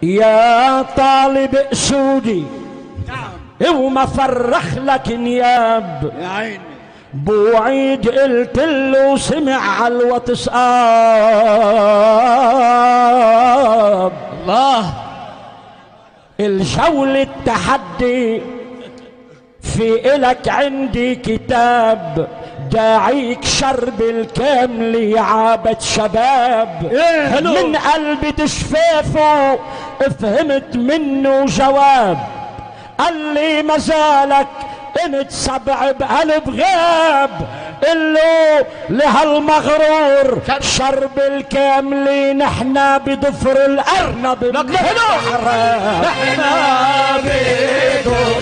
يا طالب اسودي وما فرخ لك نياب يا عيني بوعيد قلت له سمع على الواتساب الله الجولة التحدي في إلك عندي كتاب داعيك شرب الكامل يا عابد شباب من قلبي تشفافه فهمت منه جواب قال لي مازالك انت سبع بقلب غاب قلو لهالمغرور شرب الكامل نحنا بضفر الارنب نحنا بضفر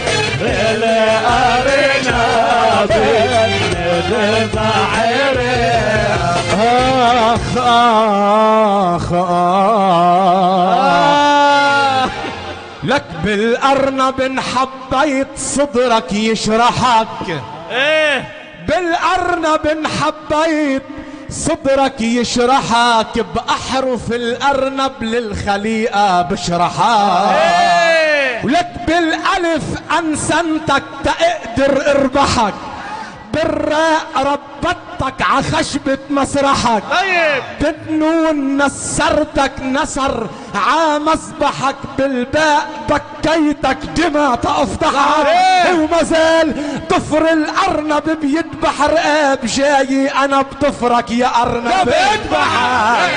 الارنب بضفر اخ اخ لك بالارنب انحبيت صدرك يشرحك ايه بالارنب انحبيت صدرك يشرحك باحرف الارنب للخليقه بشرحك ايه ولك بالالف انسنتك تقدر اربحك بالراء ربطتك ع خشبة مسرحك طيب بالنون نسرتك نسر ع مسبحك بالباء بكيتك دمع تفتحك وما زال ضفر الارنب بيذبح رقاب جاي انا بضفرك يا ارنب بيذبحك